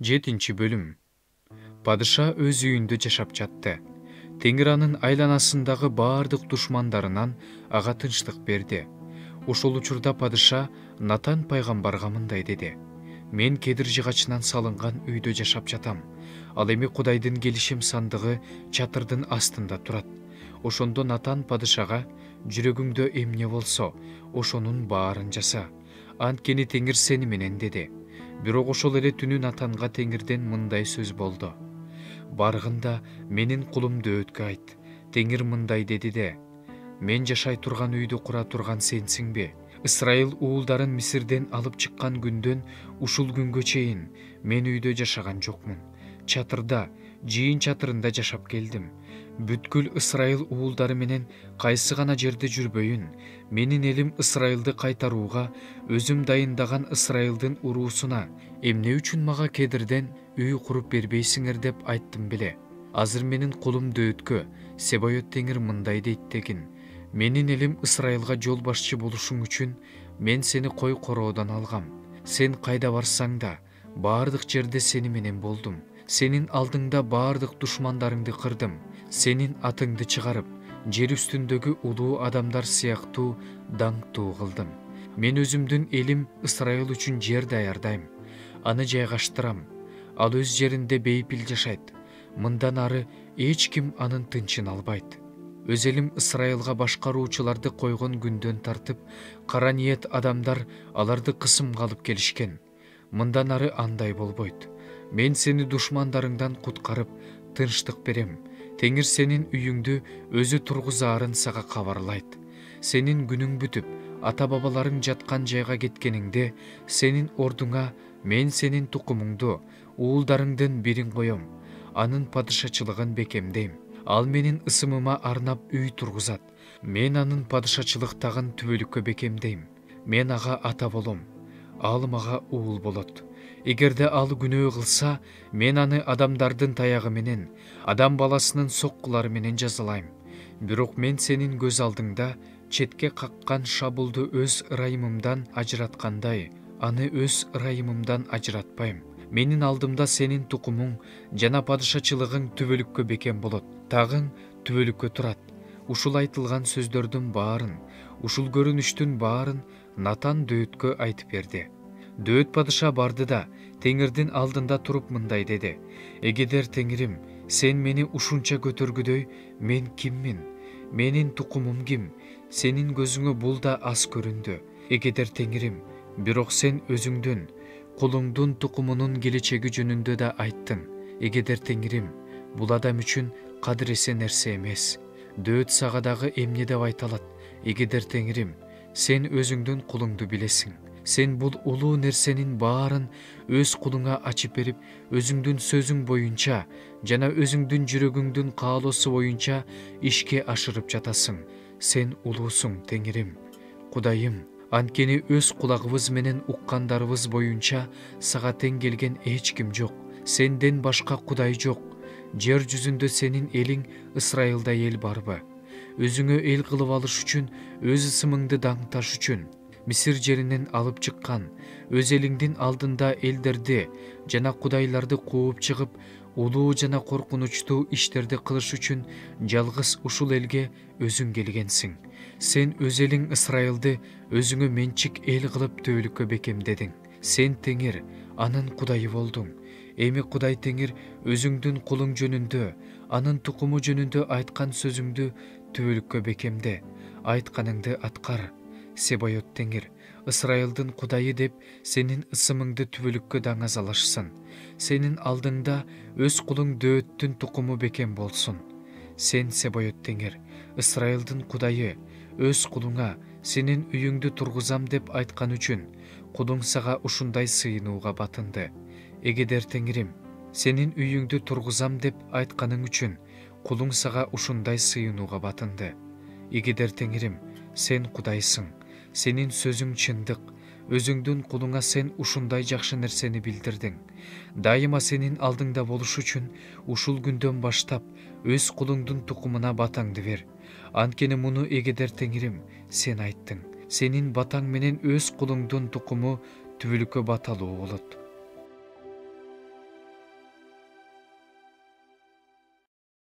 7 bölüm. Падыша өз үйүндө жашап жатты. Теңир анын айланасындагы баардык душмандарынан ага тынчтык берди. Ошол учурда падыша Натан пайгамбарга мындай деди: мен кедир жыгачынан салынган үйдө жашап жатам. Ал эми Кудайдын келишим сандыгы чатырдын астында турат. Ошондо Натан падышага: жүрөгүңдө эмне болсо, ошонун баарын жаса. Анткени Теңир сени менен деди. Бирок ошол эле түнү Натанга Теңирден мындай сөз болду: баргында менин кулумду Дөөткө айт. Теңир мындай деди де: мен жашай турган үйдү кура турган сенсиңби? Ысрайыл уулдарын Мисирден алып чыккан күндөн ушул күнгө чейин мен үйдө жашаган жокмун. Чатырда, жыйын чатырында жашап келдим. Бүткүл Ысрайыл уулдары менен кайсы гана жерде жүрбөйүн, менин элим Ысрайылды кайтарууга өзүм дайындаган Ысрайылдын уруусуна эмне үчүн мага кедирден үй куруп бербейсиңер деп айттым беле. Азыр менин кулум Дөөткө Себайот Теңир мындай дейт дегин: менин элим Ысрайылга жол башчы болушуң үчүн мен сени кой короодон алгам. Сен кайда барсаң да баардык жерде сени менен болдум. Сенин алдыңда баардык душмандарыңды кырдым. Сенин атыңды чыгарып, жер үстүндөгү улуу адамдар сыяктуу даңктуу кылдым. Мен өзүмдүн элим Ысрайыл үчүн жер даярдайм. Аны жайгаштырам. Ал өз жеринде бейпил жашайт. Мындан ары эч ким анын тынчын албайт. Өз элим Ысрайылга башкаруучуларды койгон күндөн тартып, кара ниет адамдар аларды кысымга алып келишкен. Мындан ары андай болбойт. Мен сени душмандарыңдан куткарып, тынчтык берем. Теңир сенин үйүңдү өзү тургузаарын сага кабарлайт. Сенин күнүң бүтүп, ата-бабаларың жаткан жайга кеткениңде, сенин ордуңа мен сенин тукумуңду, уулдарыңдын бирин коем. Анын падышачылыгын бекемдейм. Ал менин ысымыма арнап үй тургузат. Мен анын падышачылыктагын түбөлүккө бекемдейм. Мен ага ата болом. Ал мага уул болот. Эгерде ал күнөө кылса, мен аны адамдардын таягы менен, адам баласынын соккулары менен жазалайм. Бирок мен сенин көз алдыңда четке каккан шабулду өз ырайымымдан ажыраткандай, аны өз ырайымымдан ажыратпайм. Менин алдымда сенин тукумуң жана падышачылыгың түбөлүккө бекем болот. Тагың түбөлүккө турат. Ушул айтылган сөздөрдүн баарын, ушул көрүнүштүн баарын Натан Дөөткө айтып берди. Дөөт падыша барды да Теңирдин алдында туруп мындай деди: эгедер Теңирим, сен мени ушунча көтөргүдөй, мен киммин? Менин тукумум ким? Сенин көзүңө бул да аз көрүндү. Эгедер Теңирим, бирок сен өзүңдүн, кулуңдун тукумунун келечеги жөнүндө да айттың. Эгедер Теңирим, бул адам үчүн кадыресе нерсе эмес. Дөөт сага дагы эмне деп айта алат? Эгедер Теңирим, сен өзүңдүн кулуңду билесиң. Сен бул улуу нерсенин баарын өз кулуңа ачып берип, өзүңдүн сөзүң боюнча жана өзүңдүн жүрөгүңдүн каалоосу боюнча ишке ашырып жатасың. Сен улуусуң, Теңирим. Кудайым, анткени өз кулагыбыз менен уккандарыбыз боюнча сага тең келген эч ким жок. Сенден башка Кудай жок. Жер жүзүндө сенин элиң Ысрайылда эл барбы? Өзүңө эл кылып алыш үчүн, өз ысымыңды даңкташ үчүн Мисир жеринен алып чыккан, өз элиңдин алдында элдерди жана кудайларды кууп чыгып, улуу жана коркунучтуу иштерди кылыш үчүн жалгыз ушул элге өзүң келгенсиң. Сен өз элиң Ысрайылды өзүңө менчик эл кылып түбөлүккө бекемдедиң. Сен Теңир, анын Кудайы болдуң. Эми Кудай Теңир өзүңдүн кулуң жөнүндө, анын тукуму жөнүндө айткан сөзүңдү түбөлүккө бекемде. Айтканыңды аткар. Себайот Теңир, Ысрайылдын Кудайы деп сенин ысымыңды түбөлүккө даңазалашсын. Сенин алдыңда өз кулуң Дөөттүн тукуму бекем болсун. Сен Себайот Теңир, Ысрайылдын Кудайы, өз кулуңа сенин үйүңдү тургузам деп айткан үчүн кулуң сага ушундай сыйынууга батынды. Эгедер Теңирим, сенин үйүңдү тургузам деп айтканың үчүн кулуң сага ушундай сыйынууга батынды. Эгедер Теңирим, сен Кудайсың. Сенин сөзүң чындык. Өзүңдүн кулуңа сен ушундай жакшы нерсени билдирдиң. Дайыма сенин алдыңда болуш үчүн ушул күндөн баштап өз кулуңдун тукумуна батаңды бер. Анткени муну Эгедер Теңирим, сен айттың. Сенин батаң менен өз кулуңдун тукуму түбөлүккө баталуу болот.